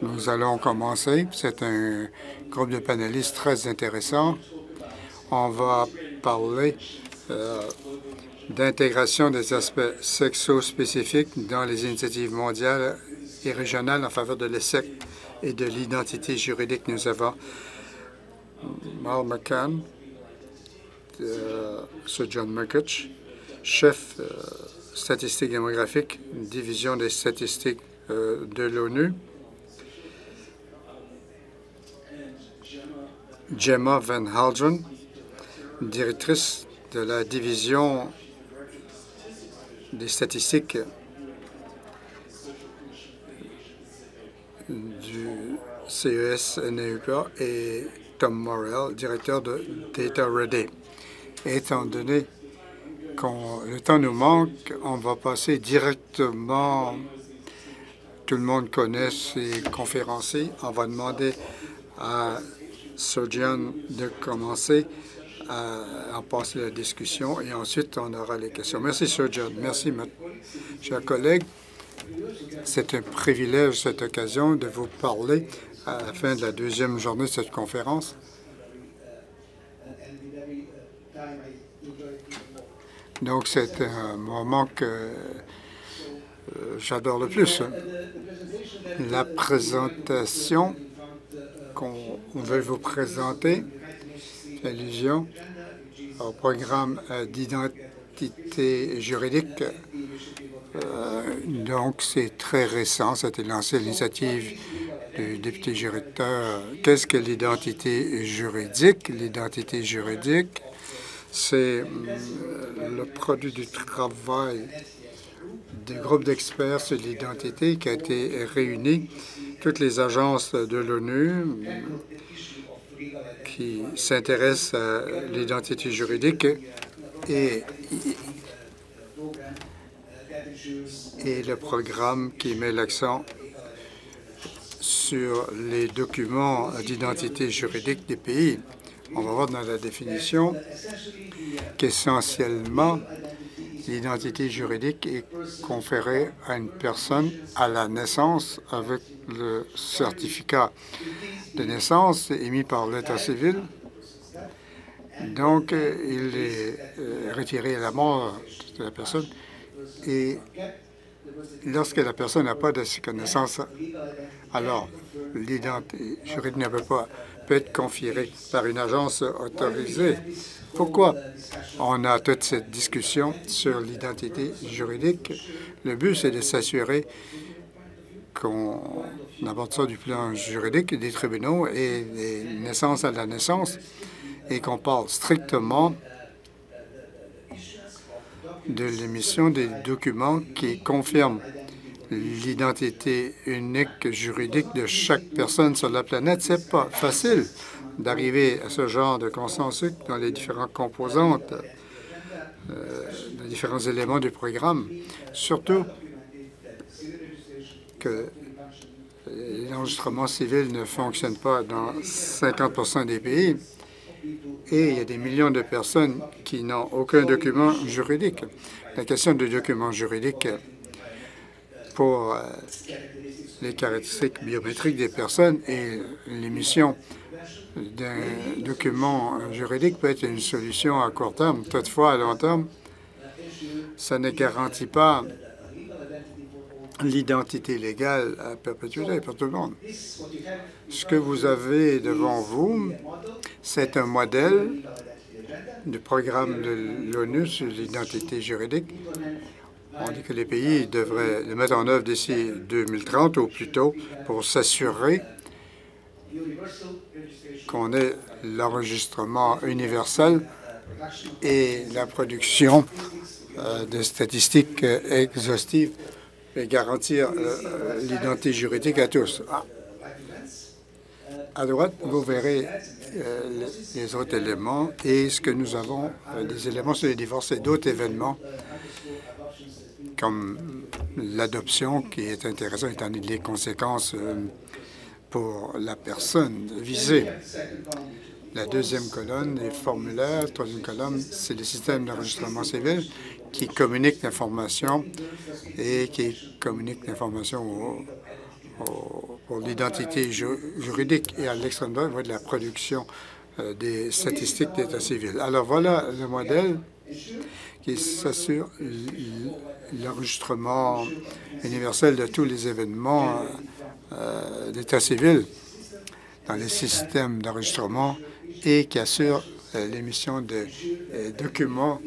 Nous allons commencer. C'est un groupe de panélistes très intéressant. On va parler d'intégration des aspects sexo-spécifiques dans les initiatives mondiales et régionales en faveur de l'ESSEC et de l'identité juridique. Nous avons Mal McCann, Sir John Murkich, chef statistique démographique, division des statistiques de l'ONU. Gemma Van Haldren, directrice de la division des statistiques du CES-NEUPA, et Tom Morrell, directeur de Data Ready. Étant donné que le temps nous manque, on va passer directement. Tout le monde connaît ces conférenciers. On va demander à Sir John de commencer à passer la discussion et ensuite on aura les questions. Merci, Sir John. Merci, chers collègues. C'est un privilège, cette occasion, de vous parler à la fin de la deuxième journée de cette conférence. Donc, c'est un moment que j'adore le plus. La présentation qu'on veut vous présenter, allusion au programme d'identité juridique. Donc, c'est très récent. Ça a été lancé à l'initiative du député directeur. Qu'est-ce que l'identité juridique? L'identité juridique, c'est le produit du travail des groupes d'experts sur l'identité qui a été réuni. Toutes les agences de l'ONU qui s'intéressent à l'identité juridique et le programme qui met l'accent sur les documents d'identité juridique des pays. On va voir dans la définition qu'essentiellement, l'identité juridique est conférée à une personne à la naissance avec le certificat de naissance émis par l'État civil. Donc, il est retiré à la mort de la personne. Et lorsque la personne n'a pas de connaissance, alors l'identité juridique ne peut être conférée par une agence autorisée. Pourquoi on a toute cette discussion sur l'identité juridique? Le but, c'est de s'assurer qu'on aborde ça du plan juridique des tribunaux et des naissances à la naissance et qu'on parle strictement de l'émission des documents qui confirment l'identité unique juridique de chaque personne sur la planète. C'est pas facile d'arriver à ce genre de consensus dans les différentes composantes, les différents éléments du programme, surtout que l'enregistrement civil ne fonctionne pas dans 50 des pays et il y a des millions de personnes qui n'ont aucun document juridique. La question du document juridique pour les caractéristiques biométriques des personnes et l'émission d'un document juridique peut être une solution à court terme. Toutefois, à long terme, ça ne garantit pas l'identité légale à perpétuité pour tout le monde. Ce que vous avez devant vous, c'est un modèle du programme de l'ONU sur l'identité juridique. On dit que les pays devraient le mettre en œuvre d'ici 2030 ou plus tôt pour s'assurer qu'on ait l'enregistrement universel et la production de statistiques exhaustives et garantir l'identité juridique à tous. À droite, vous verrez les autres éléments et ce que nous avons, des éléments sur les divorces et d'autres événements comme l'adoption qui est intéressant étant donné les conséquences pour la personne visée. La deuxième colonne est formulaire. La troisième colonne, c'est le système d'enregistrement civil qui communique l'information et qui communique l'information pour l'identité juridique et à l'extrême droite, on voit de la production des statistiques d'état civil. Alors voilà le modèle qui s'assure l'enregistrement universel de tous les événements d'état civil dans les systèmes d'enregistrement et qui assure l'émission de documents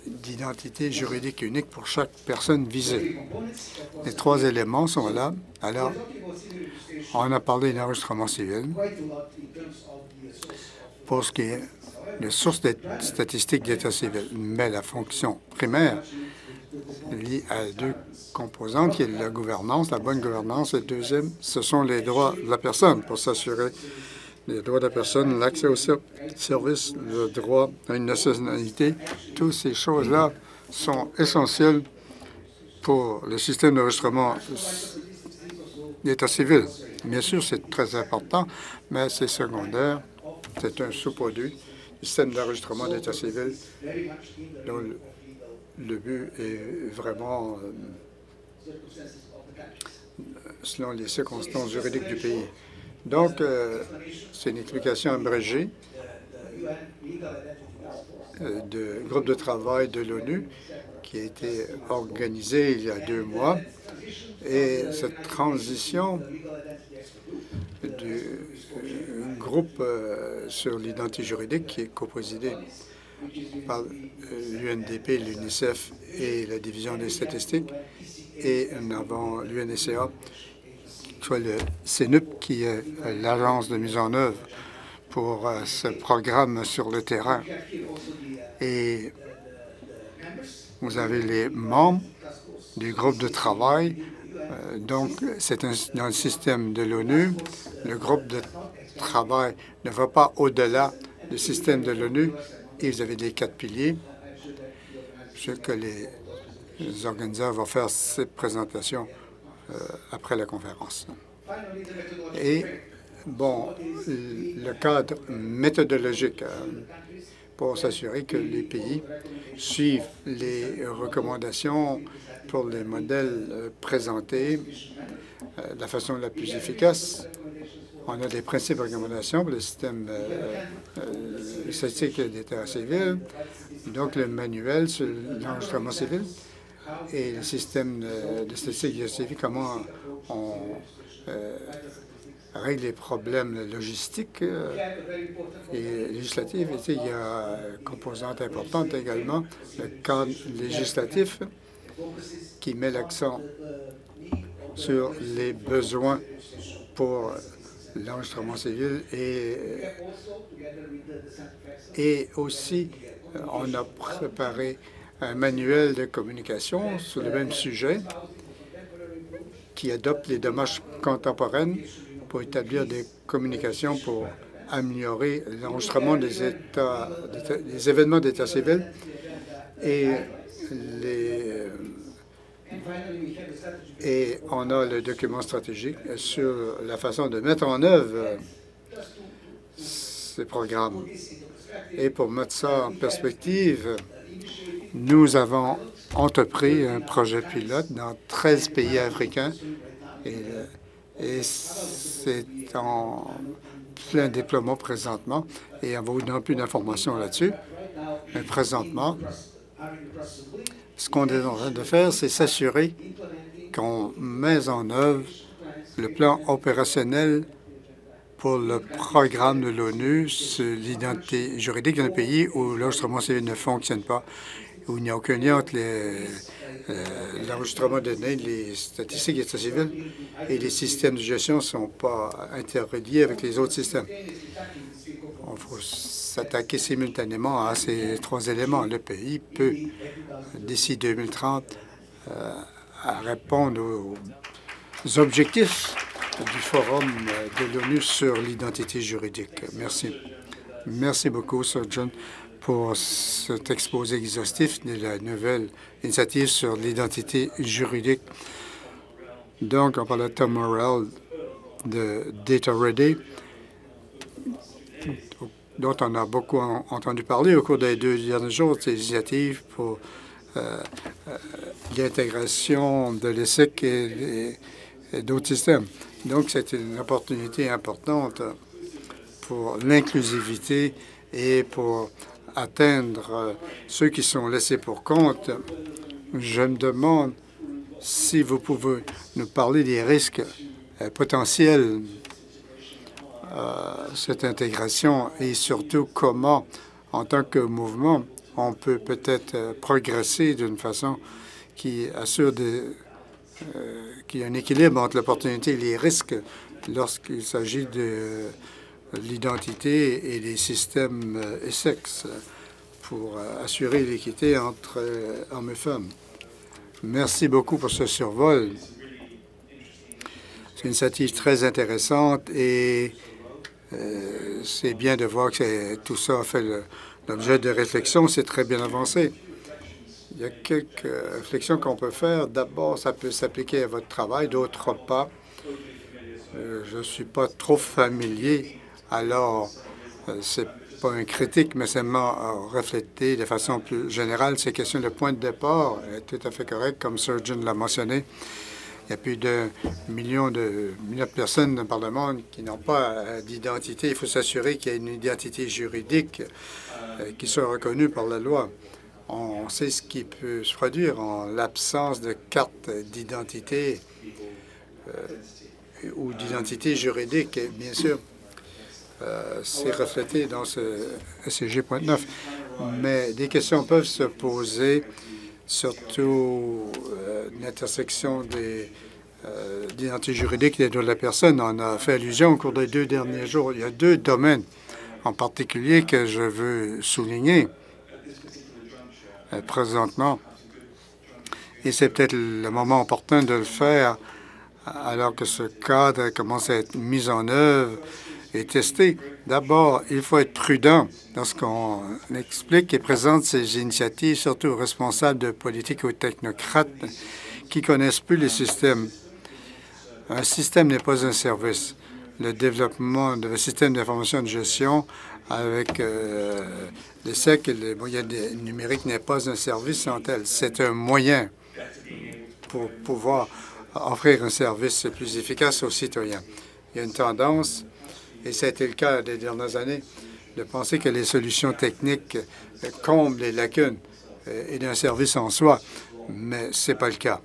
d'identité juridique unique pour chaque personne visée. Les trois éléments sont là. Alors, on a parlé d'enregistrement civil. Pour ce qui est de sources de statistiques d'état civil, mais la fonction primaire liée à deux composantes, qui est la gouvernance, la bonne gouvernance, et le deuxième, ce sont les droits de la personne pour s'assurer les droits de la personne, l'accès au service, le droit à une nationalité. Toutes ces choses-là sont essentielles pour le système d'enregistrement d'état civil. Bien sûr, c'est très important, mais c'est secondaire. C'est un sous-produit du système d'enregistrement d'état civil dont le but est vraiment selon les circonstances juridiques du pays. Donc, c'est une explication abrégée du groupe de travail de l'ONU qui a été organisé il y a 2 mois. Et cette transition du groupe sur l'identité juridique qui est coprésidé par l'UNDP, l'UNICEF et la Division des statistiques, et nous avons l'UNSCA, soit le CNUP, qui est l'agence de mise en œuvre pour ce programme sur le terrain. Et vous avez les membres du groupe de travail. Donc, c'est dans le système de l'ONU. Le groupe de travail ne va pas au-delà du système de l'ONU. Et vous avez les 4 piliers. Je sais que les organisateurs vont faire cette présentation après la conférence. Et, bon, le cadre méthodologique pour s'assurer que les pays suivent les recommandations pour les modèles présentés de la façon la plus efficace. On a des principes de recommandation pour le système statistique d'état civil, donc le manuel sur l'enregistrement civil et le système de statistique d'état civil, comment on règle les problèmes logistiques et législatifs. Et, il y a une composante importante également, le cadre législatif qui met l'accent sur les besoins pour l'enregistrement civil et aussi on a préparé un manuel de communication sur le même sujet qui adopte les démarches contemporaines pour établir des communications pour améliorer l'enregistrement des événements d'état civil et on a le document stratégique sur la façon de mettre en œuvre ces programmes. Et pour mettre ça en perspective, nous avons entrepris un projet pilote dans 13 pays africains et c'est en plein déploiement présentement et on va vous donner plus d'informations là-dessus. Mais présentement, ce qu'on est en train de faire, c'est s'assurer qu'on met en œuvre le plan opérationnel pour le programme de l'ONU sur l'identité juridique dans un pays où l'enregistrement civil ne fonctionne pas, où il n'y a aucun lien entre l'enregistrement de données, les statistiques d'état civil et les systèmes de gestion ne sont pas interreliés avec les autres systèmes. Il faut s'attaquer simultanément à ces 3 éléments. Le pays peut, d'ici 2030, répondre aux objectifs du Forum de l'ONU sur l'identité juridique. Merci. Merci beaucoup, Sir John, pour cet exposé exhaustif de la nouvelle initiative sur l'identité juridique. Donc, on parle de Tom Morrell de Data Ready, dont on a beaucoup entendu parler au cours des 2 derniers jours, ces initiatives pour l'intégration de l'ESSEC et et d'autres systèmes. Donc, c'est une opportunité importante pour l'inclusivité et pour atteindre ceux qui sont laissés pour compte. Je me demande si vous pouvez nous parler des risques potentiels cette intégration et surtout comment, en tant que mouvement, on peut peut-être progresser d'une façon qui assure qu'il y a un équilibre entre l'opportunité et les risques lorsqu'il s'agit de l'identité et les systèmes Essex pour assurer l'équité entre hommes et femmes. Merci beaucoup pour ce survol. C'est une initiative très intéressante et c'est bien de voir que tout ça a fait l'objet de réflexion. C'est très bien avancé. Il y a quelques réflexions qu'on peut faire. D'abord, ça peut s'appliquer à votre travail, d'autres pas. Je ne suis pas trop familier, alors c'est pas une critique, mais seulement refléter de façon plus générale ces questions de point de départ est tout à fait correct, comme Surgeon l'a mentionné. Il y a plus de millions de personnes dans le monde qui n'ont pas d'identité. Il faut s'assurer qu'il y ait une identité juridique qui soit reconnue par la loi. On sait ce qui peut se produire en l'absence de carte d'identité ou d'identité juridique, bien sûr. C'est reflété dans ce SCG.9. Mais des questions peuvent se poser, surtout l'intersection d'identité juridique et des droits de la personne. On a fait allusion au cours des 2 derniers jours. Il y a 2 domaines en particulier que je veux souligner présentement. Et c'est peut-être le moment opportun de le faire alors que ce cadre commence à être mis en œuvre et testé. D'abord, il faut être prudent lorsqu'on explique et présente ces initiatives, surtout aux responsables de politique ou aux technocrates qui connaissent plus les systèmes. Un système n'est pas un service. Le développement de systèmes d'information de gestion avec les SEC et les moyens numériques n'est pas un service en tel. C'est un moyen pour pouvoir offrir un service plus efficace aux citoyens. Il y a une tendance, et ça a été le cas des dernières années, de penser que les solutions techniques comblent les lacunes et d'un service en soi, mais ce n'est pas le cas.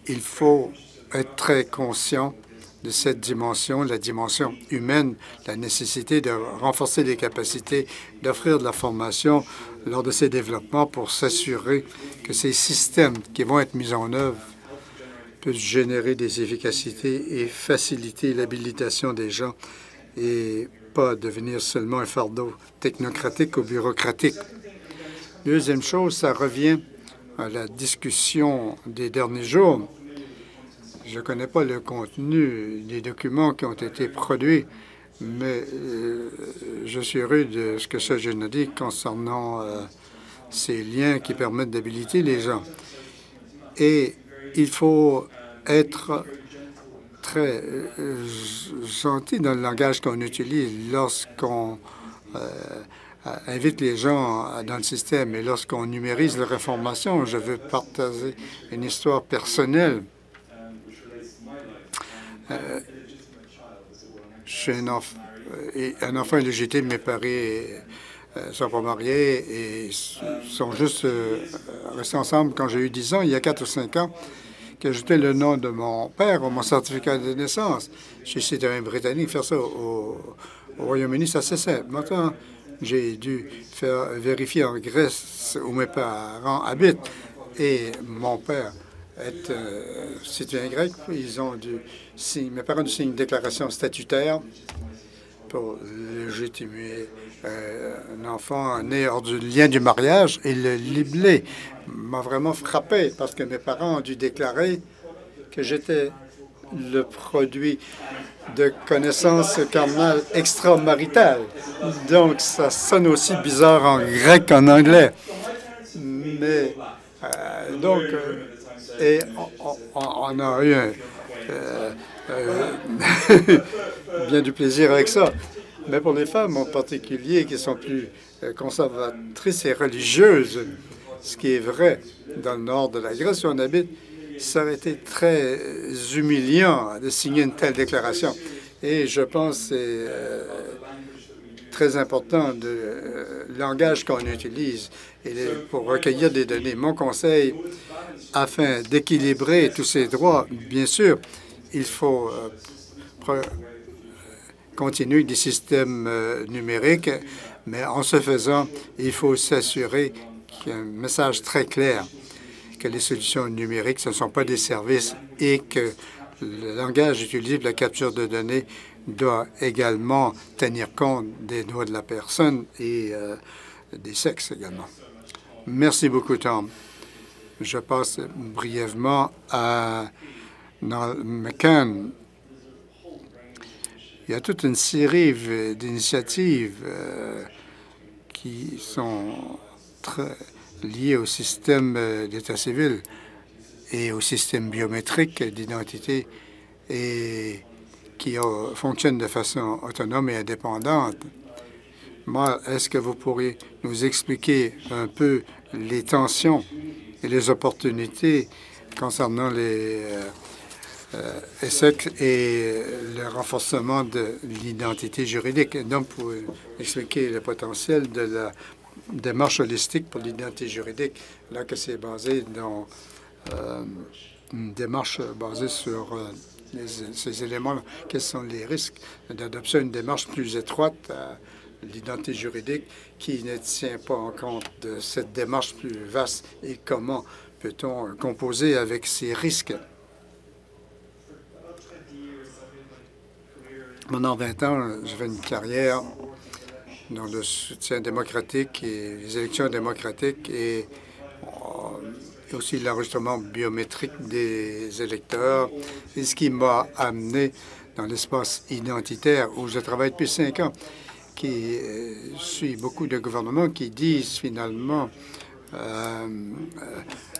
Il faut être très conscient de cette dimension, la dimension humaine, la nécessité de renforcer les capacités, d'offrir de la formation lors de ces développements pour s'assurer que ces systèmes qui vont être mis en œuvre peuvent générer des efficacités et faciliter l'habilitation des gens et pas devenir seulement un fardeau technocratique ou bureaucratique. Deuxième chose, ça revient à la discussion des derniers jours. Je ne connais pas le contenu des documents qui ont été produits, mais je suis heureux de ce que Surgeon a dit concernant ces liens qui permettent d'habiliter les gens. Et il faut être très gentil dans le langage qu'on utilise lorsqu'on invite les gens dans le système et lorsqu'on numérise leur information. Je veux partager une histoire personnelle. Je suis un enfant illégitime. Mes parents ne sont pas mariés et sont juste restés ensemble quand j'ai eu 10 ans, il y a 4 ou 5 ans, que ajouté le nom de mon père à mon certificat de naissance. Je suis citoyen britannique, faire ça au Royaume-Uni, c'est assez simple. Maintenant, j'ai dû vérifier en Grèce où mes parents habitent et mon père est citoyen grec. Ils ont mes parents ont dû signer une déclaration statutaire pour légitimer un enfant né hors du lien du mariage. Et le libellé m'a vraiment frappé parce que mes parents ont dû déclarer que j'étais le produit de connaissances carnales extramaritales. Donc, ça sonne aussi bizarre en grec qu'en anglais. Mais, et on a eu bien du plaisir avec ça. Mais pour les femmes en particulier qui sont plus conservatrices et religieuses, ce qui est vrai dans le nord de la Grèce où on habite, Ça aurait été très humiliant de signer une telle déclaration. Et je pense que c'est très important le langage qu'on utilise pour recueillir des données. Mon conseil, afin d'équilibrer tous ces droits, bien sûr, il faut continuer des systèmes numériques, mais en ce faisant, il faut s'assurer qu'il y a un message très clair que les solutions numériques, ce ne sont pas des services et que le langage utilisé pour la capture de données doit également tenir compte des droits de la personne et des sexes également. Merci beaucoup, Tom. Je passe brièvement à Noel McCann. Il y a toute une série d'initiatives qui sont très liées au système d'état civil et au système biométrique d'identité et qui fonctionnent de façon autonome et indépendante. Moi, est-ce que vous pourriez nous expliquer un peu les tensions et les opportunités concernant les ESSEC et le renforcement de l'identité juridique? Donc, pour expliquer le potentiel de la démarche holistique pour l'identité juridique, là que c'est basé dans une démarche basée sur ces éléments-là. Quels sont les risques d'adopter une démarche plus étroite à l'identité juridique qui ne tient pas en compte de cette démarche plus vaste et comment peut-on composer avec ces risques? Pendant 20 ans, j'ai fait une carrière dans le soutien démocratique et les élections démocratiques et aussi l'enregistrement biométrique des électeurs, et ce qui m'a amené dans l'espace identitaire où je travaille depuis 5 ans, qui suit beaucoup de gouvernements qui disent finalement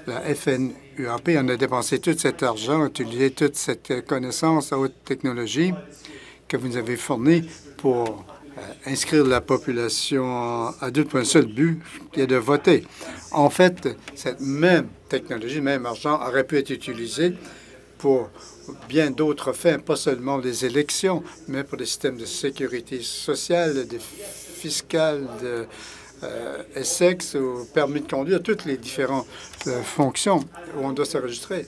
la FNUAP, on a dépensé tout cet argent, utilisé toute cette connaissance à haute technologie que vous nous avez fournie pour inscrire la population adulte pour un seul but, qui est de voter. En fait, cette même technologie, même argent, aurait pu être utilisé pour bien d'autres fins, pas seulement les élections, mais pour des systèmes de sécurité sociale, de fiscale, de ESSEC, au permis de conduire, toutes les différentes fonctions où on doit s'enregistrer.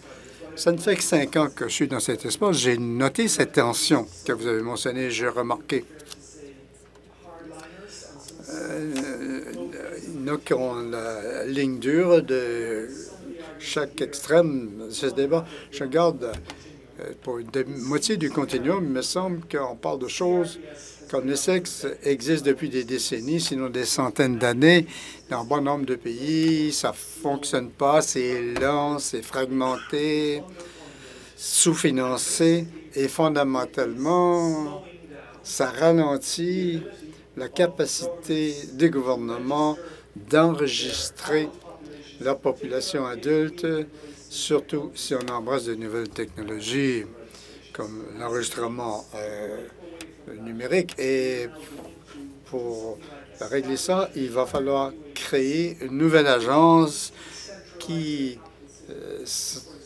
Ça ne fait que 5 ans que je suis dans cet espace. J'ai noté cette tension que vous avez mentionnée, j'ai remarqué. Il y en a qui ont la ligne dure de chaque extrême de ce débat. Je regarde pour une moitié du continuum, il me semble qu'on parle de choses comme le sexe existe depuis des décennies, sinon des centaines d'années, dans un bon nombre de pays. Ça ne fonctionne pas, c'est lent, c'est fragmenté, sous-financé et fondamentalement, ça ralentit la capacité des gouvernements d'enregistrer leur population adulte, surtout si on embrasse de nouvelles technologies comme l'enregistrement numérique. Et pour régler ça, il va falloir créer une nouvelle agence qui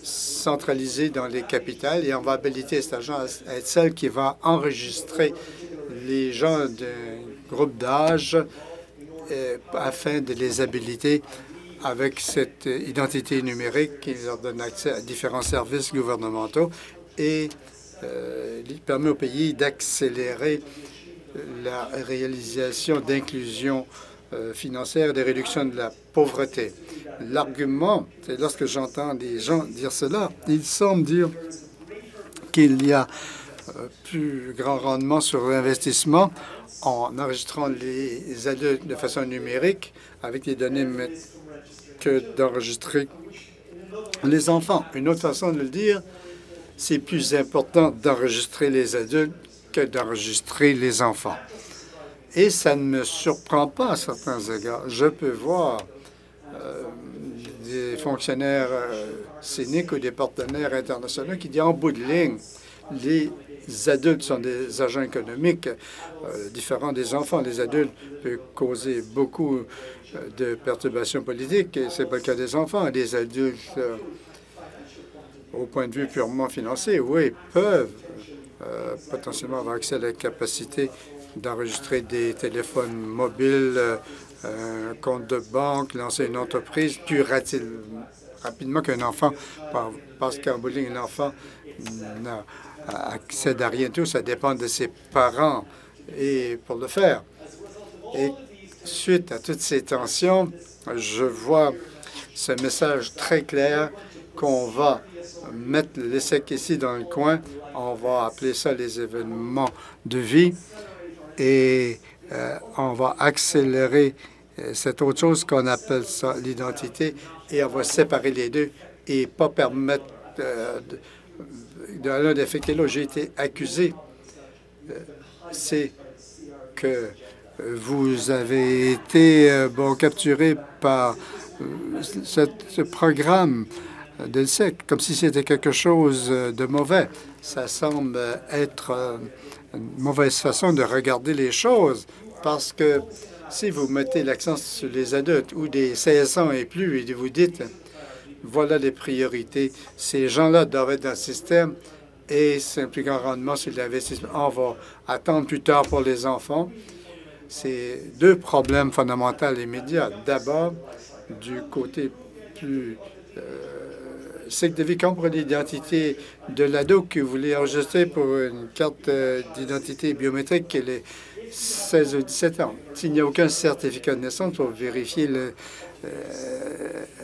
centralisée dans les capitales, et on va habiliter cette agence à être celle qui va enregistrer les gens d'un groupe d'âge afin de les habiliter avec cette identité numérique qui leur donne accès à différents services gouvernementaux et il permet au pays d'accélérer la réalisation d'inclusion financière et de réduction de la pauvreté. L'argument, c'est lorsque j'entends des gens dire cela, ils semblent dire qu'il y a plus grand rendement sur l'investissement en enregistrant les adultes de façon numérique avec des données que d'enregistrer les enfants. Une autre façon de le dire, c'est plus important d'enregistrer les adultes que d'enregistrer les enfants. Et ça ne me surprend pas à certains égards. Je peux voir des fonctionnaires cyniques ou des partenaires internationaux qui disent en bout de ligne, les adultes sont des agents économiques différents des enfants. Les adultes peuvent causer beaucoup de perturbations politiques et ce n'est pas le cas des enfants. Les adultes au point de vue purement financier, oui, peuvent potentiellement avoir accès à la capacité d'enregistrer des téléphones mobiles, un compte de banque, lancer une entreprise plus rapidement qu'un enfant, parce qu'en bout de ligne, un enfant n'a accès à rien du tout. Ça dépend de ses parents et pour le faire. Et suite à toutes ces tensions, je vois ce message très clair qu'on va mettre l'ESSEC ici dans le coin. On va appeler ça les événements de vie et on va accélérer cette autre chose qu'on appelle ça l'identité et on va séparer les deux et pas permettre de l'un d'affecter l'autre. J'ai été accusé, c'est que vous avez été capturé par ce programme de l'ESSEC, comme si c'était quelque chose de mauvais. Ça semble être une mauvaise façon de regarder les choses, parce que si vous mettez l'accent sur les adultes ou des 16 ans et plus et vous dites, voilà les priorités, ces gens-là doivent être dans le système et c'est un plus grand rendement sur l'investissement. On va attendre plus tard pour les enfants. C'est deux problèmes fondamentaux immédiats. D'abord, du côté plus cycle de vie pour l'identité de l'ado qui voulait enregistrer pour une carte d'identité biométrique qu'elle est 16 ou 17 ans. S'il n'y a aucun certificat de naissance pour vérifier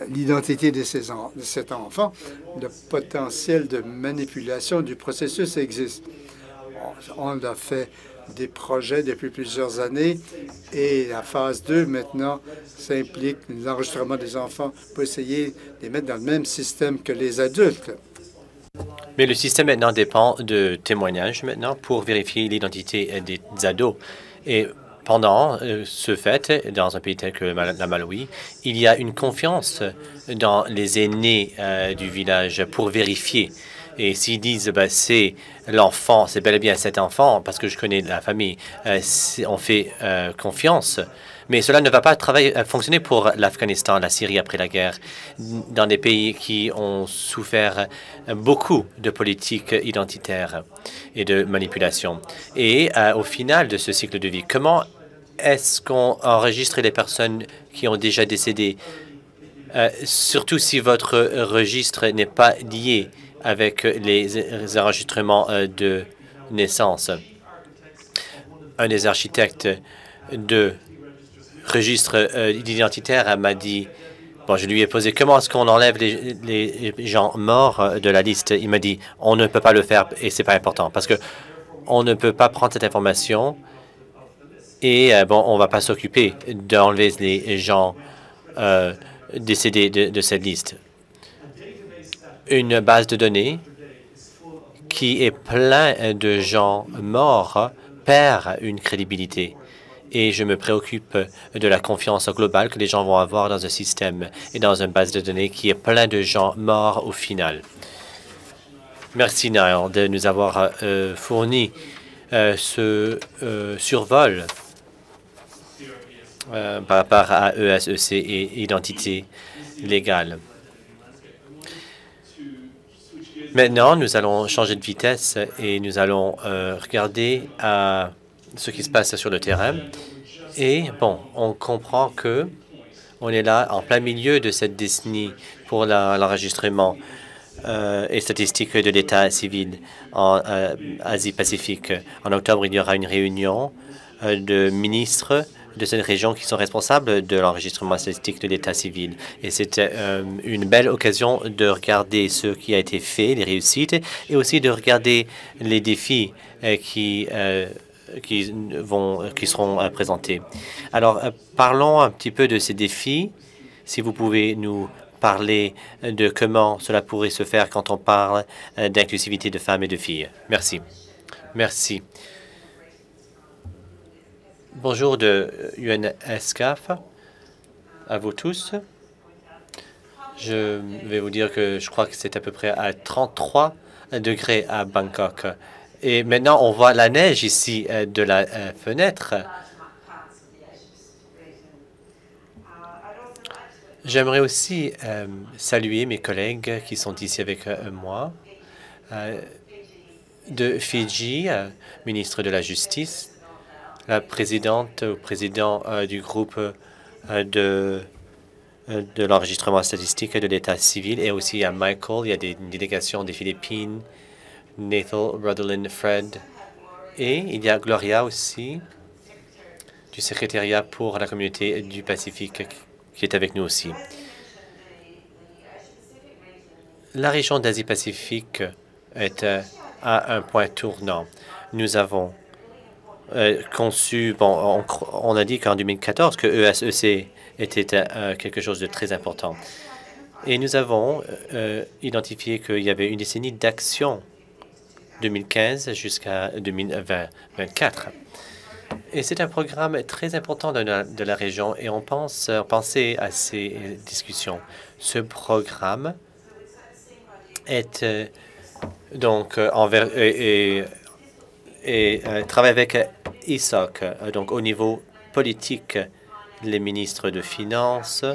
l'identité de cet enfant, le potentiel de manipulation du processus existe. On a fait des projets depuis plusieurs années et la phase 2, maintenant, ça implique l'enregistrement des enfants pour essayer de les mettre dans le même système que les adultes. Mais le système maintenant dépend de témoignages maintenant pour vérifier l'identité des ados. Et pendant ce fait, dans un pays tel que la Malawi, il y a une confiance dans les aînés du village pour vérifier. Et s'ils disent c'est l'enfant, c'est bel et bien cet enfant, parce que je connais la famille, on fait confiance. Mais cela ne va pas fonctionner pour l'Afghanistan, la Syrie après la guerre, dans des pays qui ont souffert beaucoup de politiques identitaires et de manipulation. Et au final de ce cycle de vie, comment est-ce qu'on enregistre les personnes qui ont déjà décédé, surtout si votre registre n'est pas lié avec les enregistrements de naissance? Un des architectes de registre identitaire m'a dit, je lui ai posé comment est-ce qu'on enlève les gens morts de la liste. Il m'a dit, on ne peut pas le faire et c'est pas important parce que on ne peut pas prendre cette information et on va pas s'occuper d'enlever les gens décédés de cette liste. Une base de données qui est pleine de gens morts perd une crédibilité. Et je me préoccupe de la confiance globale que les gens vont avoir dans un système et dans une base de données qui est plein de gens morts au final. Merci, Niall, de nous avoir fourni ce survol par rapport à ESEC et identité légale. Maintenant, nous allons changer de vitesse et nous allons regarder à ce qui se passe sur le terrain. Et on comprend que on est là en plein milieu de cette décennie pour l'enregistrement et statistique de l'État civil en Asie-Pacifique. En octobre, il y aura une réunion de ministres de cette région qui sont responsables de l'enregistrement statistique de l'État civil. Et c'est une belle occasion de regarder ce qui a été fait, les réussites, et aussi de regarder les défis qui seront présentés. Alors, parlons un petit peu de ces défis. Si vous pouvez nous parler de comment cela pourrait se faire quand on parle d'inclusivité de femmes et de filles. Merci. Merci. Bonjour de UNESCAF à vous tous. Je vais vous dire que je crois que c'est à peu près à 33 degrés à Bangkok. Et maintenant, on voit la neige ici de la fenêtre. J'aimerais aussi saluer mes collègues qui sont ici avec moi. De Fidji, ministre de la Justice, la présidente ou président du groupe de l'enregistrement statistique de l'État civil, et aussi à Michael. Il y a une délégation des Philippines, Nathan, Rutherland, Fred, et il y a Gloria aussi du secrétariat pour la communauté du Pacifique qui est avec nous aussi. La région d'Asie-Pacifique est à un point tournant. Nous avons conçu, on a dit qu'en 2014 que ESEC était quelque chose de très important. Et nous avons identifié qu'il y avait une décennie d'action 2015 jusqu'à 2024. Et c'est un programme très important de la région et on pensait à ces discussions. Ce programme est donc travaille avec ISOC, donc au niveau politique, les ministres de Finances,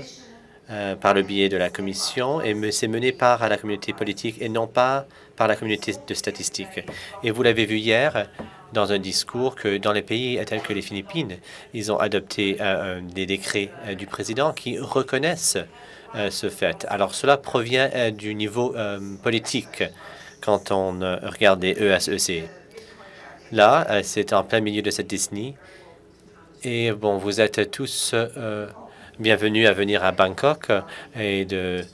par le biais de la commission, et c'est mené par la communauté politique et non pas par la communauté de statistiques. Et vous l'avez vu hier dans un discours que dans les pays tels que les Philippines, ils ont adopté des décrets du président qui reconnaissent ce fait. Alors cela provient du niveau politique quand on regarde les ESEC. Là, c'est en plein milieu de cette décennie. Et bon, vous êtes tous bienvenus à venir à Bangkok et de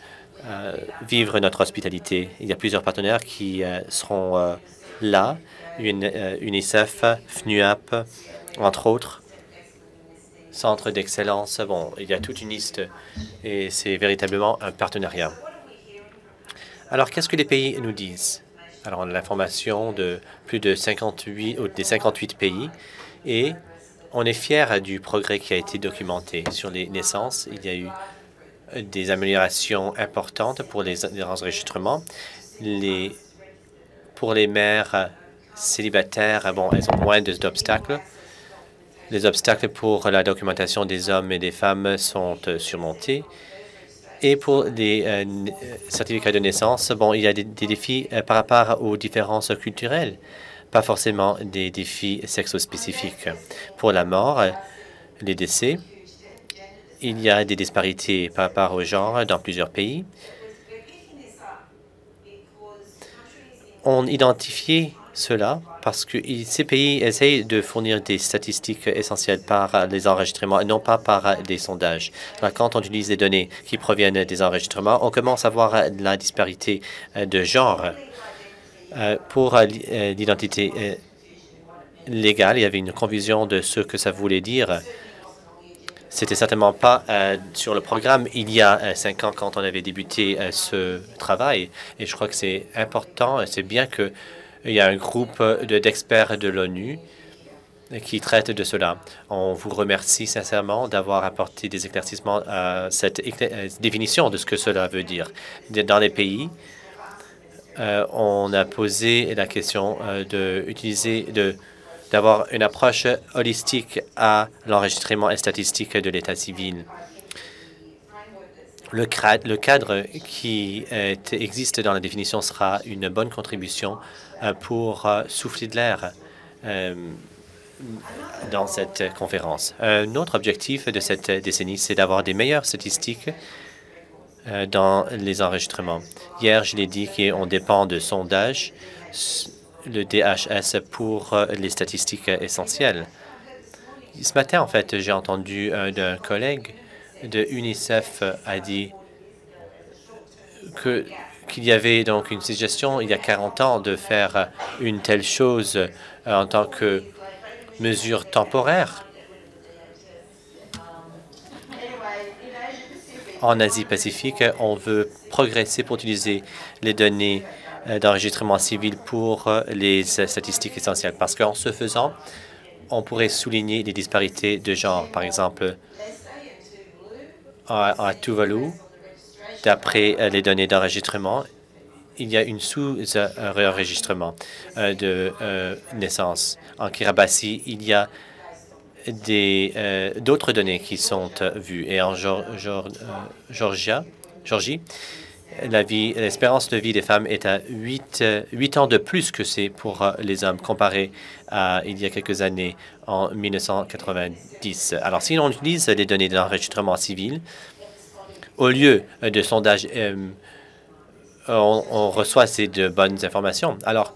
vivre notre hospitalité. Il y a plusieurs partenaires qui seront là, UNICEF, FNUAP, entre autres, Centre d'excellence. Bon, il y a toute une liste et c'est véritablement un partenariat. Alors, qu'est-ce que les pays nous disent? Alors, on a l'information de plus de 58 pays et on est fiers du progrès qui a été documenté sur les naissances. Il y a eu des améliorations importantes pour les enregistrements. Pour les mères célibataires, bon, elles ont moins d'obstacles. Les obstacles pour la documentation des hommes et des femmes sont surmontés. Et pour les certificats de naissance, bon, il y a des défis par rapport aux différences culturelles, pas forcément des défis sexospécifiques. Pour la mort, les décès, il y a des disparités par rapport au genre dans plusieurs pays. On identifie cela parce que ces pays essayent de fournir des statistiques essentielles par les enregistrements et non pas par des sondages. Alors, quand on utilise des données qui proviennent des enregistrements, on commence à voir la disparité de genre. Pour l'identité légale, il y avait une confusion de ce que ça voulait dire. C'était certainement pas sur le programme il y a 5 ans quand on avait débuté ce travail. Et je crois que c'est important, c'est bien qu'il y a un groupe d'experts de l'ONU qui traite de cela. On vous remercie sincèrement d'avoir apporté des éclaircissements à cette définition de ce que cela veut dire. Dans les pays, on a posé la question d'avoir une approche holistique à l'enregistrement statistique de l'État civil. Le cadre qui existe dans la définition sera une bonne contribution pour souffler de l'air dans cette conférence. Un autre objectif de cette décennie, c'est d'avoir des meilleures statistiques dans les enregistrements. Hier, je l'ai dit qu'on dépend de sondages, le DHS pour les statistiques essentielles. Ce matin, en fait, j'ai entendu d'un collègue de UNICEF a dit qu'il y avait donc une suggestion il y a 40 ans de faire une telle chose en tant que mesure temporaire. En Asie-Pacifique, on veut progresser pour utiliser les données d'enregistrement civil pour les statistiques essentielles. Parce qu'en ce faisant, on pourrait souligner les disparités de genre. Par exemple, à Tuvalu, d'après les données d'enregistrement, il y a une sous-enregistrement de naissance. En Kiribati, il y a d'autres données qui sont vues. Et en Géorgie, l'espérance de vie des femmes est à 8 ans de plus que c'est pour les hommes, comparé à il y a quelques années, en 1990. Alors, si on utilise les données d'enregistrement civil, au lieu de sondage, on reçoit ces de bonnes informations. Alors,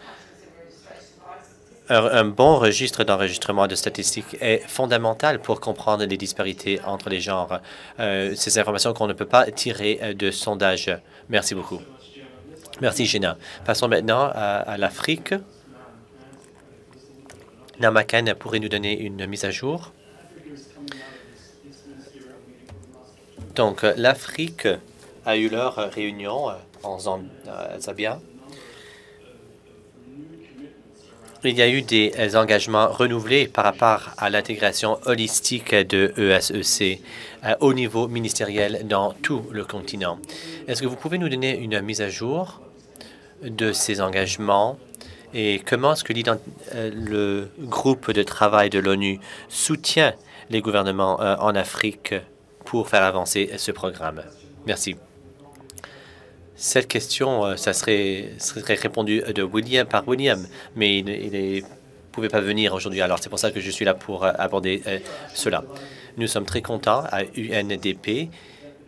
un bon registre d'enregistrement de statistiques est fondamental pour comprendre les disparités entre les genres. Ces informations qu'on ne peut pas tirer de sondage. Merci beaucoup. Merci, Gina. Passons maintenant à l'Afrique. Namakan pourrait nous donner une mise à jour. Donc, l'Afrique a eu leur réunion en Zambia. Il y a eu des engagements renouvelés par rapport à l'intégration holistique de ESEC au niveau ministériel dans tout le continent. Est-ce que vous pouvez nous donner une mise à jour de ces engagements et comment est-ce que le groupe de travail de l'ONU soutient les gouvernements en Afrique pour faire avancer ce programme? Merci. Cette question, ça serait répondu par William, mais il ne pouvait pas venir aujourd'hui. Alors, c'est pour ça que je suis là pour aborder cela. Nous sommes très contents à UNDP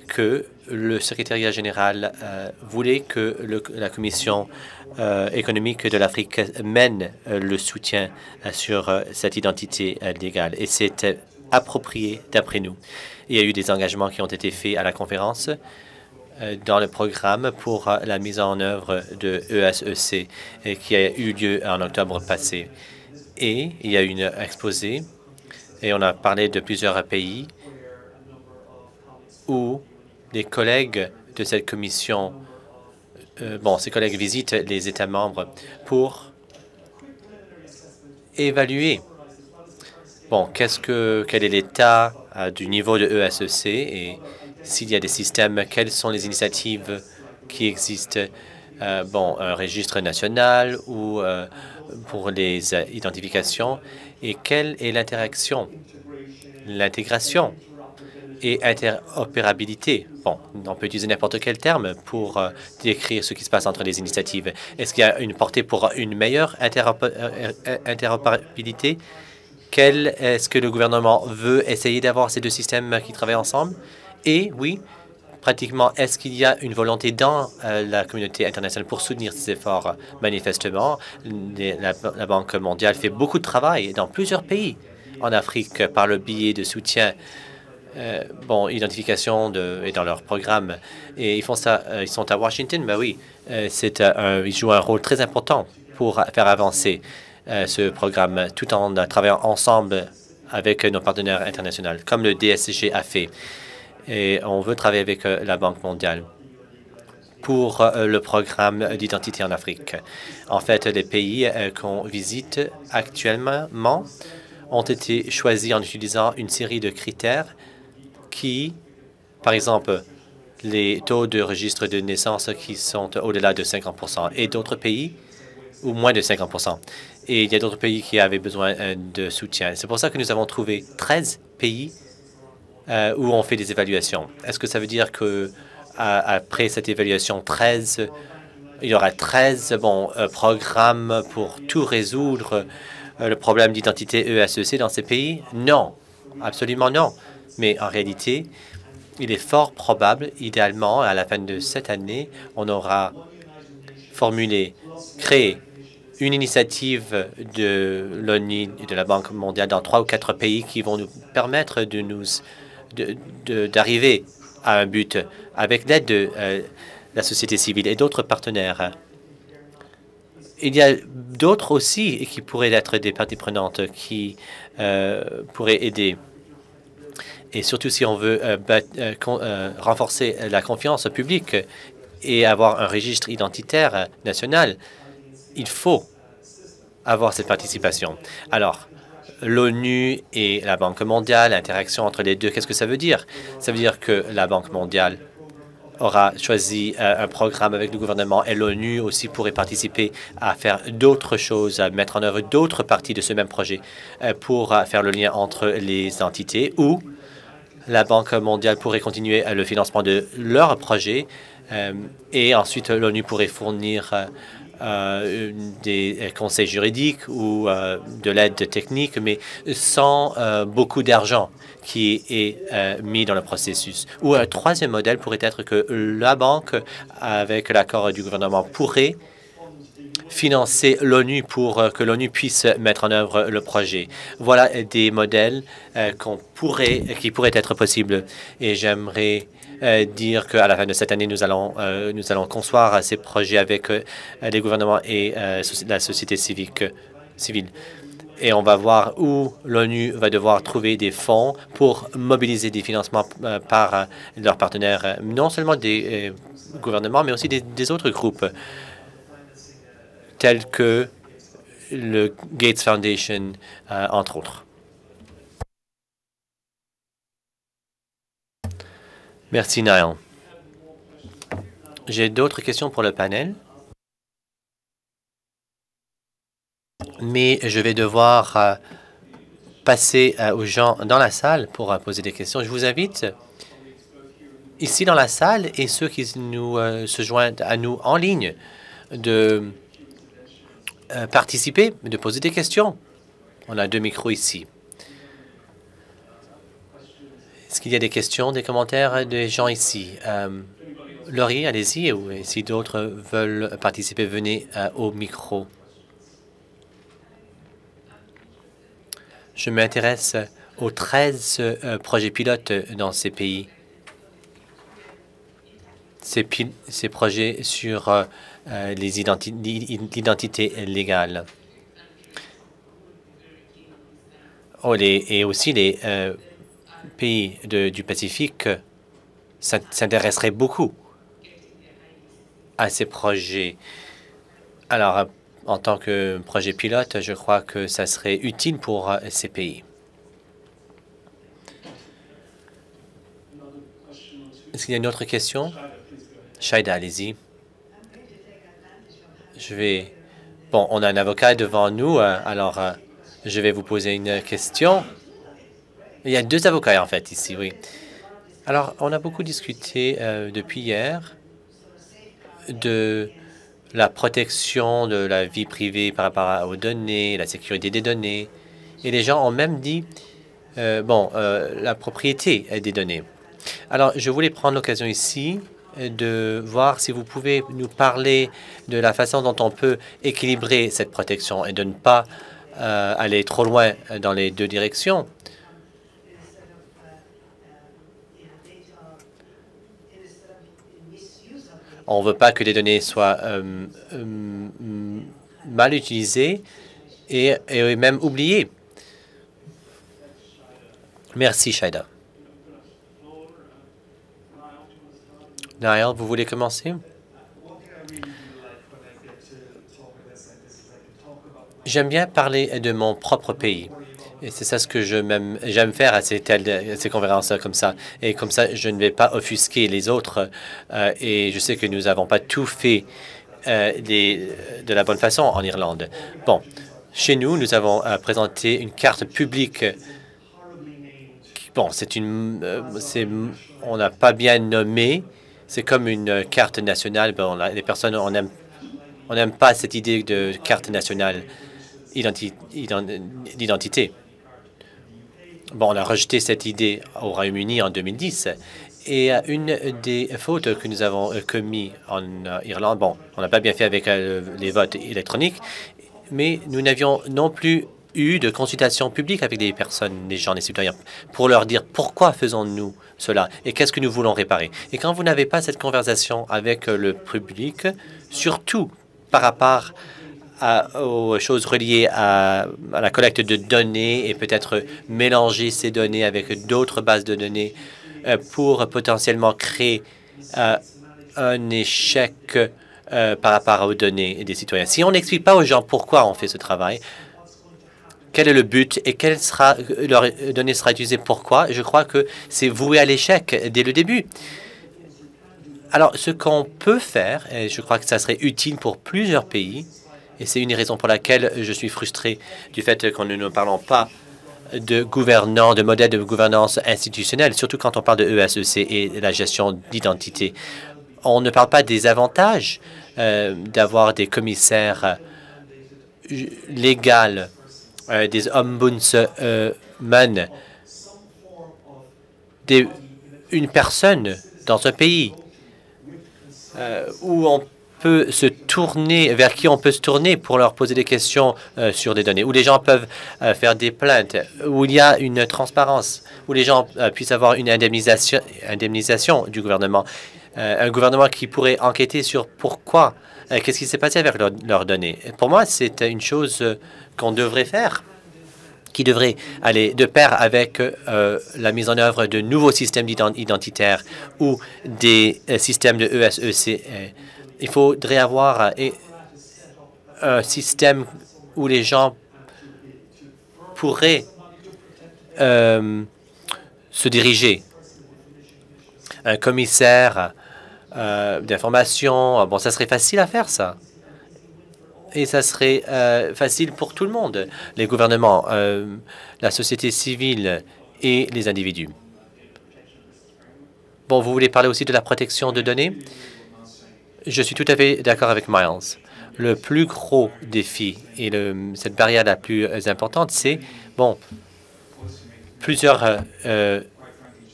que le secrétariat général voulait que la Commission économique de l'Afrique mène le soutien sur cette identité légale. Et c'est approprié d'après nous. Il y a eu des engagements qui ont été faits à la conférence dans le programme pour la mise en œuvre de ESEC qui a eu lieu en octobre passé. Et il y a eu une exposé et on a parlé de plusieurs pays où des collègues de cette commission, ces collègues visitent les États membres pour évaluer quel est l'état du niveau de ESEC et s'il y a des systèmes, quelles sont les initiatives qui existent, un registre national ou pour les identifications, et quelle est l'intégration et interopérabilité. On peut utiliser n'importe quel terme pour décrire ce qui se passe entre les initiatives. Est-ce qu'il y a une portée pour une meilleure interopérabilité? Est-ce que le gouvernement veut essayer d'avoir ces deux systèmes qui travaillent ensemble? Et oui, pratiquement, est-ce qu'il y a une volonté dans la communauté internationale pour soutenir ces efforts? Manifestement, la Banque mondiale fait beaucoup de travail dans plusieurs pays en Afrique par le biais de soutien, identification et dans leur programme. Et ils font ça, ils sont à Washington, mais oui, ils jouent un rôle très important pour faire avancer ce programme tout en travaillant ensemble avec nos partenaires internationaux, comme le DSG a fait. Et on veut travailler avec la Banque mondiale pour le programme d'identité en Afrique. En fait, les pays qu'on visite actuellement ont été choisis en utilisant une série de critères qui, par exemple, les taux de registre de naissance qui sont au-delà de 50 et d'autres pays ou moins de 50 Et il y a d'autres pays qui avaient besoin de soutien. C'est pour ça que nous avons trouvé 13 pays où on fait des évaluations. Est-ce que ça veut dire que après cette évaluation, il y aura 13 programmes pour tout résoudre le problème d'identité ESEC dans ces pays? Non, absolument non. Mais en réalité, il est fort probable, idéalement, à la fin de cette année, on aura créé une initiative de l'ONU et de la Banque mondiale dans 3 ou 4 pays qui vont nous permettre d'arriver à un but avec l'aide de la société civile et d'autres partenaires. Il y a d'autres aussi qui pourraient être des parties prenantes qui pourraient aider. Et surtout si on veut renforcer la confiance publique et avoir un registre identitaire national, il faut avoir cette participation. Alors, l'ONU et la Banque mondiale, l'interaction entre les deux, qu'est-ce que ça veut dire? Ça veut dire que la Banque mondiale aura choisi un programme avec le gouvernement et l'ONU aussi pourrait participer à faire d'autres choses, à mettre en œuvre d'autres parties de ce même projet pour faire le lien entre les entités, ou la Banque mondiale pourrait continuer le financement de leur projet et ensuite l'ONU pourrait fournir des conseils juridiques ou de l'aide technique, mais sans beaucoup d'argent qui est mis dans le processus. Ou un troisième modèle pourrait être que la banque, avec l'accord du gouvernement, pourrait financer l'ONU pour que l'ONU puisse mettre en œuvre le projet. Voilà des modèles qui pourraient être possibles. Et j'aimerais dire qu'à la fin de cette année, nous allons concevoir ces projets avec les gouvernements et la société civile. Et on va voir où l'ONU va devoir trouver des fonds pour mobiliser des financements par leurs partenaires, non seulement des gouvernements, mais aussi des autres groupes, tels que le Gates Foundation, entre autres. Merci, Niall. J'ai d'autres questions pour le panel, mais je vais devoir passer aux gens dans la salle pour poser des questions. Je vous invite ici dans la salle et ceux qui se joignent à nous en ligne de participer, de poser des questions. On a 2 micros ici. Est-ce qu'il y a des questions, des commentaires des gens ici? Laurie, allez-y. Ou si d'autres veulent participer, venez au micro. Je m'intéresse aux 13 projets pilotes dans ces pays. Ces projets sur l'identité légale. Et aussi les pays du Pacifique s'intéresseraient beaucoup à ces projets. Alors, en tant que projet pilote, je crois que ça serait utile pour ces pays. Est-ce qu'il y a une autre question? Shaida, allez-y. Bon, on a un avocat devant nous, alors je vais vous poser une question. Il y a 2 avocats, en fait, ici, oui. Alors, on a beaucoup discuté depuis hier de la protection de la vie privée par rapport aux données, la sécurité des données. Et les gens ont même dit, la propriété des données. Alors, je voulais prendre l'occasion ici de voir si vous pouvez nous parler de la façon dont on peut équilibrer cette protection et de ne pas aller trop loin dans les 2 directions. On ne veut pas que les données soient mal utilisées et même oubliées. Merci, Shaida. Niall, vous voulez commencer? J'aime bien parler de mon propre pays. Et c'est ça ce que j'aime faire à ces conférences comme ça. Et comme ça, je ne vais pas offusquer les autres. Et je sais que nous n'avons pas tout fait de la bonne façon en Irlande. Bon, chez nous, nous avons présenté une carte publique. Bon, on n'a pas bien nommé. C'est comme une carte nationale. Bon, les personnes, on n'aime pas cette idée de carte nationale d'identité. Bon, on a rejeté cette idée au Royaume-Uni en 2010. Et une des fautes que nous avons commises en Irlande, bon, on n'a pas bien fait avec les votes électroniques, mais nous n'avions non plus eu de consultation publique avec les personnes, les gens, les citoyens, pour leur dire pourquoi faisons-nous cela et qu'est-ce que nous voulons réparer. Et quand vous n'avez pas cette conversation avec le public, surtout par rapport aux choses reliées à la collecte de données et peut-être mélanger ces données avec d'autres bases de données pour potentiellement créer un échec par rapport aux données des citoyens. Si on n'explique pas aux gens pourquoi on fait ce travail, quel est le but et leur donnée sera utilisée pourquoi, je crois que c'est voué à l'échec dès le début. Alors, ce qu'on peut faire, et je crois que ça serait utile pour plusieurs pays, et c'est une des raisons pour laquelle je suis frustré du fait que nous ne parlons pas de gouvernance, de modèle de gouvernance institutionnelle, surtout quand on parle de ESEC et la gestion d'identité. On ne parle pas des avantages d'avoir des commissaires légaux, des ombudsmen, une personne dans un pays où on peut se tourner, vers qui on peut se tourner pour leur poser des questions sur des données, où les gens peuvent faire des plaintes, où il y a une transparence, où les gens puissent avoir une indemnisation du gouvernement, un gouvernement qui pourrait enquêter sur pourquoi, qu'est-ce qui s'est passé avec leurs données. Pour moi, c'est une chose qu'on devrait faire, qui devrait aller de pair avec la mise en œuvre de nouveaux systèmes identitaires ou des systèmes de ESEC. Il faudrait avoir un système où les gens pourraient se diriger. Un commissaire d'information, bon, ça serait facile à faire, ça. Et ça serait facile pour tout le monde, les gouvernements, la société civile et les individus. Bon, vous voulez parler aussi de la protection de données? Je suis tout à fait d'accord avec Miles. Le plus gros défi et cette barrière la plus importante, c'est, bon, plusieurs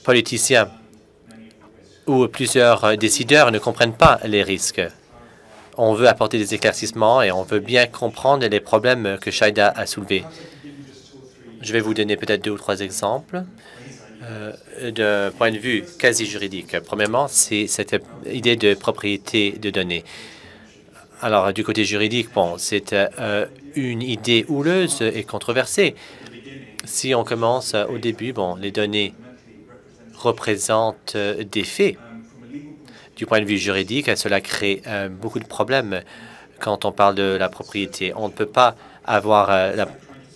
politiciens ou plusieurs décideurs ne comprennent pas les risques. On veut apporter des éclaircissements et on veut bien comprendre les problèmes que Shaida a soulevés. Je vais vous donner peut-être 2 ou 3 exemples d'un point de vue quasi juridique. Premièrement, c'est cette idée de propriété de données. Alors, du côté juridique, bon, c'est une idée houleuse et controversée. Si on commence au début, bon, les données représentent des faits. Du point de vue juridique, cela crée beaucoup de problèmes quand on parle de la propriété. On ne peut pas avoir la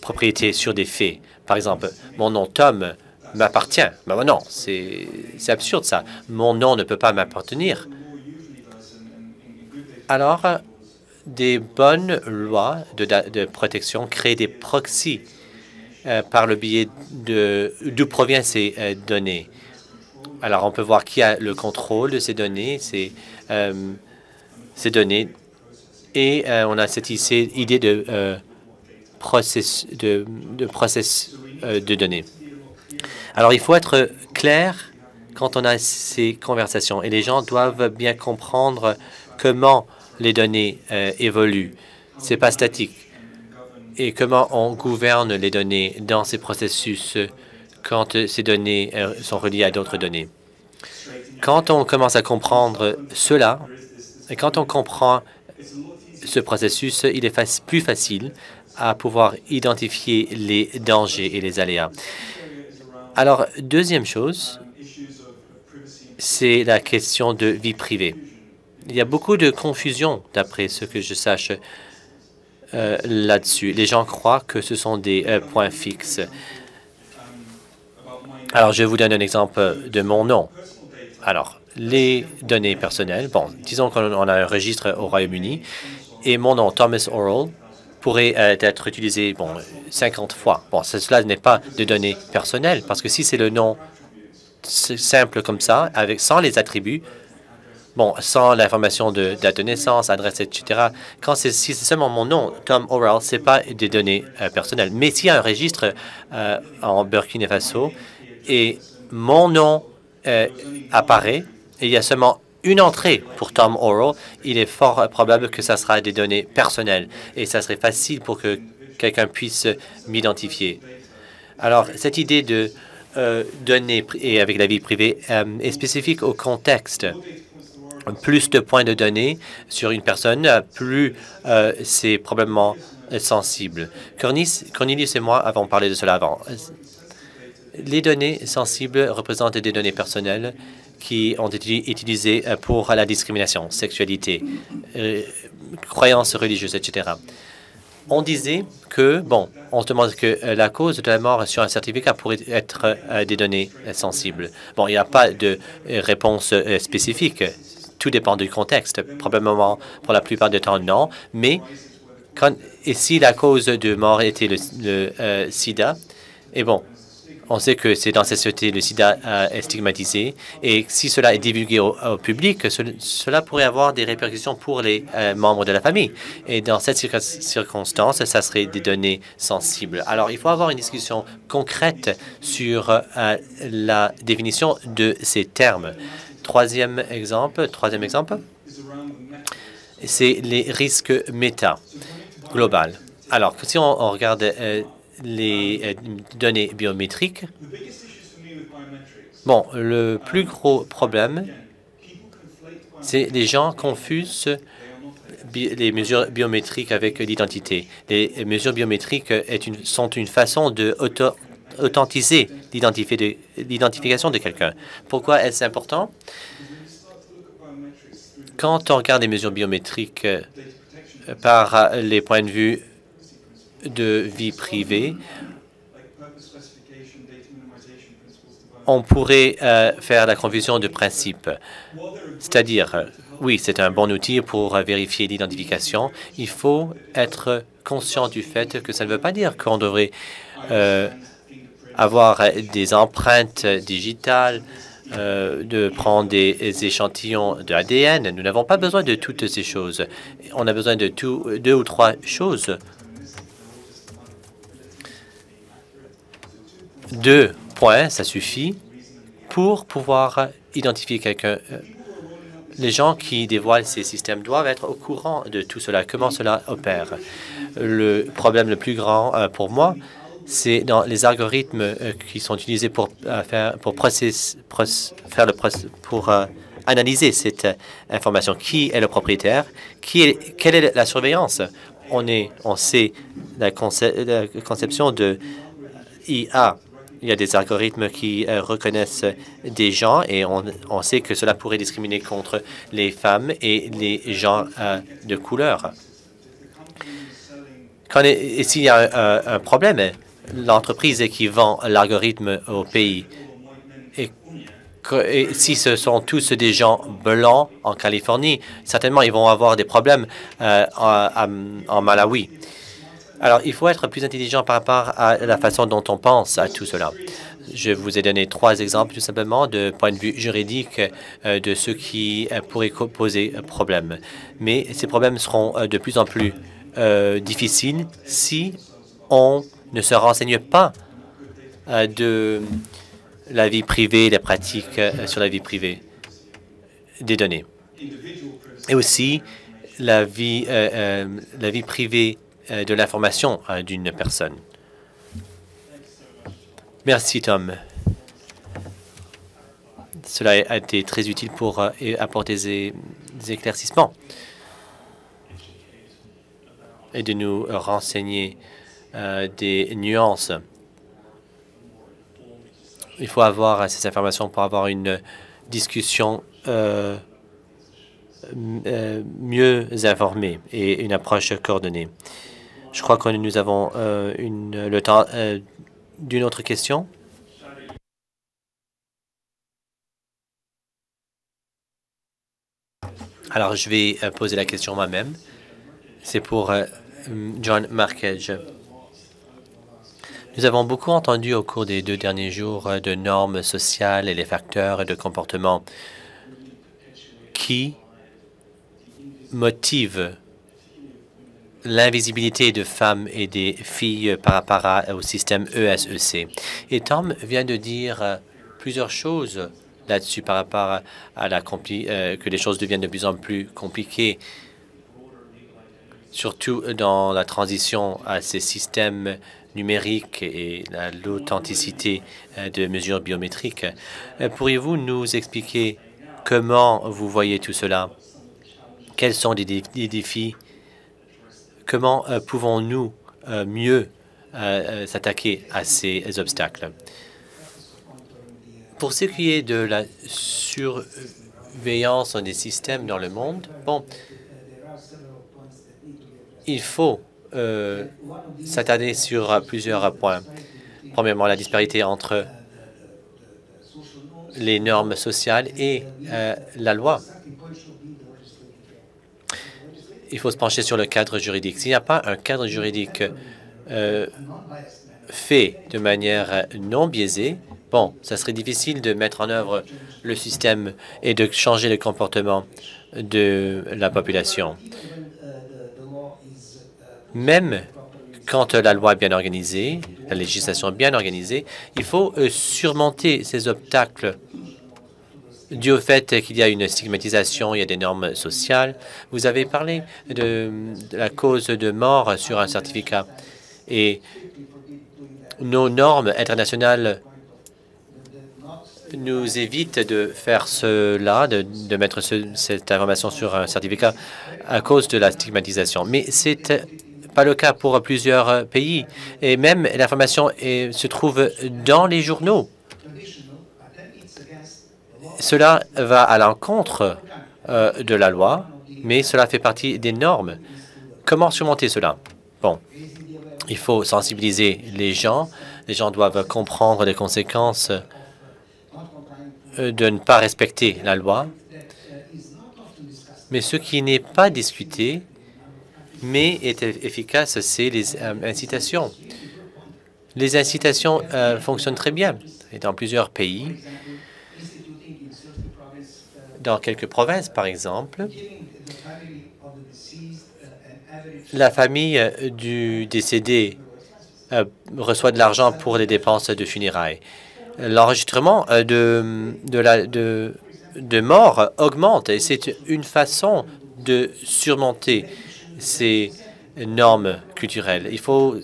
propriété sur des faits. Par exemple, mon nom Tom m'appartient. Ben non, c'est absurde ça. Mon nom ne peut pas m'appartenir. Alors, des bonnes lois de protection créent des proxys par le biais d'où proviennent ces données. Alors, on peut voir qui a le contrôle de ces données, et on a cette idée de process de données. Alors, il faut être clair quand on a ces conversations, et les gens doivent bien comprendre comment les données évoluent. C'est pas statique. Et comment on gouverne les données dans ces processus quand ces données sont reliées à d'autres données. Quand on commence à comprendre cela, et quand on comprend ce processus, il est plus facile à pouvoir identifier les dangers et les aléas. Alors, deuxième chose, c'est la question de vie privée. Il y a beaucoup de confusion, d'après ce que je sache, là-dessus. Les gens croient que ce sont des points fixes. Alors, je vous donne un exemple de mon nom. Alors, les données personnelles, bon, disons qu'on a un registre au Royaume-Uni et mon nom, Thomas Orrell, pourrait être utilisé, bon, 50 fois. Bon, cela n'est pas de données personnelles, parce que si c'est le nom simple comme ça, sans les attributs, bon, sans l'information de date de naissance, adresse, etc., si c'est seulement mon nom, Tom Orrell, ce n'est pas des données personnelles. Mais s'il y a un registre en Burkina Faso et mon nom apparaît et il y a seulement une entrée pour Tom Orrell, il est fort probable que ça sera des données personnelles et ça serait facile pour que quelqu'un puisse m'identifier. Alors, cette idée de données et avec la vie privée est spécifique au contexte. Plus de points de données sur une personne, plus c'est probablement sensible. Cornelius et moi avons parlé de cela avant. Les données sensibles représentent des données personnelles qui ont été utilisées pour la discrimination, sexualité, croyances religieuses, etc. On disait que, bon, on se demande que la cause de la mort sur un certificat pourrait être des données sensibles. Bon, il n'y a pas de réponse spécifique. tout dépend du contexte. Probablement, pour la plupart du temps, non. Mais et si la cause de mort était le sida, et bon, on sait que c'est dans cette société, le sida est stigmatisé. Et si cela est divulgué au public, cela pourrait avoir des répercussions pour les membres de la famille. Et dans cette circonstance, ça serait des données sensibles. Alors, il faut avoir une discussion concrète sur la définition de ces termes. Troisième exemple, c'est les risques méta global. Alors, si on regarde les données biométriques, bon, le plus gros problème, c'est les gens confusent les mesures biométriques avec l'identité. Les mesures biométriques sont une façon de authentiser l'identification de quelqu'un. Pourquoi est-ce important? Quand on regarde les mesures biométriques par les points de vue de vie privée, on pourrait faire la confusion de principes. C'est-à-dire, oui, c'est un bon outil pour vérifier l'identification. Il faut être conscient du fait que ça ne veut pas dire qu'on devrait avoir des empreintes digitales, de prendre des échantillons de ADN. Nous n'avons pas besoin de toutes ces choses. On a besoin de deux ou trois choses. 2 points, ça suffit pour pouvoir identifier quelqu'un. Les gens qui dévoilent ces systèmes doivent être au courant de tout cela, comment cela opère. Le problème le plus grand pour moi, c'est dans les algorithmes qui sont utilisés pour analyser cette information. Qui est le propriétaire? Quelle est la surveillance? On sait la conception de IA. Il y a des algorithmes qui reconnaissent des gens et on sait que cela pourrait discriminer contre les femmes et les gens de couleur. Et s'il y a un problème, l'entreprise qui vend l'algorithme au pays, et si ce sont tous des gens blancs en Californie, certainement ils vont avoir des problèmes en Malawi. Alors, il faut être plus intelligent par rapport à la façon dont on pense à tout cela. Je vous ai donné 3 exemples, tout simplement, de point de vue juridique de ce qui pourrait poser problème. Mais ces problèmes seront de plus en plus difficiles si on ne se renseigne pas de la vie privée, des pratiques sur la vie privée des données. Et aussi, la vie privée de l'information d'une personne. Merci, Tom. Cela a été très utile pour apporter des éclaircissements et de nous renseigner des nuances. Il faut avoir ces informations pour avoir une discussion mieux informée et une approche coordonnée. Je crois que nous avons le temps d'une autre question. Alors, je vais poser la question moi-même. C'est pour John Markage. Nous avons beaucoup entendu au cours des 2 derniers jours de normes sociales et les facteurs de comportement qui motivent l'invisibilité de femmes et des filles par rapport au système ESEC. Et Tom vient de dire plusieurs choses là-dessus par rapport à que les choses deviennent de plus en plus compliquées, surtout dans la transition à ces systèmes numériques et à l'authenticité de mesures biométriques. Pourriez-vous nous expliquer comment vous voyez tout cela? Quels sont les défis? Comment pouvons-nous mieux s'attaquer à ces obstacles? Pour ce qui est de la surveillance des systèmes dans le monde, bon, il faut s'attarder sur plusieurs points. Premièrement, la disparité entre les normes sociales et la loi. il faut se pencher sur le cadre juridique. S'il n'y a pas un cadre juridique fait de manière non biaisée, bon, ça serait difficile de mettre en œuvre le système et de changer le comportement de la population. Même quand la loi est bien organisée, la législation est bien organisée, il faut surmonter ces obstacles dû au fait qu'il y a une stigmatisation, il y a des normes sociales. Vous avez parlé de la cause de mort sur un certificat et nos normes internationales nous évitent de faire cela, de mettre cette information sur un certificat à cause de la stigmatisation. Mais c'est pas le cas pour plusieurs pays. Et même l'information se trouve dans les journaux. Cela va à l'encontre de la loi, mais cela fait partie des normes. Comment surmonter cela? Bon, il faut sensibiliser les gens. Les gens doivent comprendre les conséquences de ne pas respecter la loi. Mais ce qui n'est pas discuté, mais est efficace, c'est les incitations. Les incitations fonctionnent très bien. Et dans plusieurs pays, dans quelques provinces, par exemple, la famille du décédé reçoit de l'argent pour les dépenses de funérailles. L'enregistrement de mort augmente et c'est une façon de surmonter ces normes culturelles.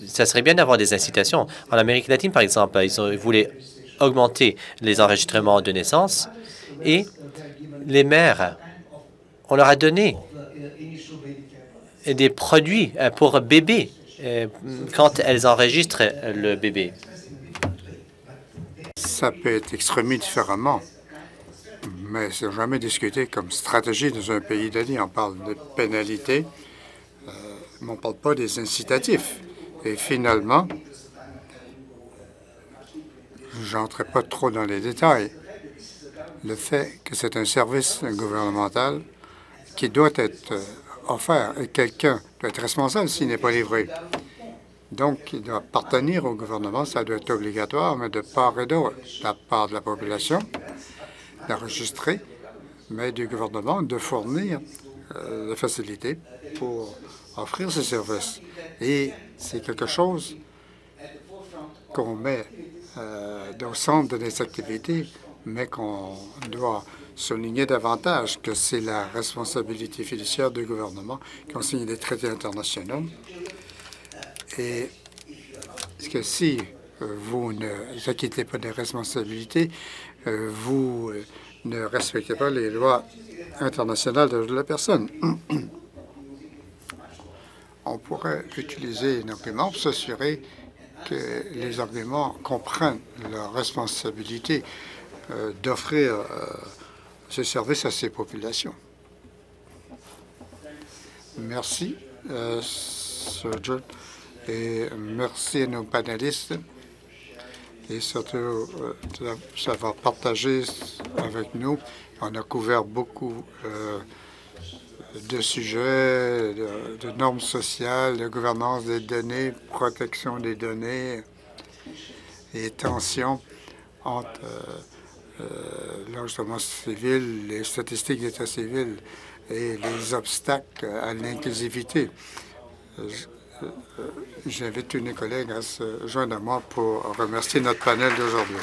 Ça serait bien d'avoir des incitations. En Amérique latine, par exemple, ils voulaient augmenter les enregistrements de naissance et les mères, on leur a donné des produits pour bébés quand elles enregistrent le bébé. Ça peut être exprimé différemment, mais c'est jamais discuté comme stratégie dans un pays donné. On parle de pénalités, mais on ne parle pas des incitatifs. Et finalement, je n'entrerai pas trop dans les détails. Le fait que c'est un service gouvernemental qui doit être offert et quelqu'un doit être responsable s'il n'est pas livré. Donc, il doit appartenir au gouvernement, ça doit être obligatoire, mais de part et d'autre, de la part de la population, d'enregistrer, mais du gouvernement de fournir les facilités pour offrir ce service. Et c'est quelque chose qu'on met au centre des activités, mais qu'on doit souligner davantage que c'est la responsabilité fiduciaire du gouvernement qui ont signé des traités internationaux. Et que si vous ne vous acquittez pas des responsabilités, vous ne respectez pas les lois internationales de la personne. On pourrait utiliser un argument pour s'assurer que les arguments comprennent leur responsabilité d'offrir ce service à ces populations. Merci, Sir John. Et merci à nos panélistes et surtout d'avoir partagé avec nous. On a couvert beaucoup de sujets, de normes sociales, de gouvernance des données, protection des données et tensions entre l'enregistrement civil, les statistiques d'état civil et les obstacles à l'inclusivité. J'invite tous mes collègues à se joindre à moi pour remercier notre panel d'aujourd'hui.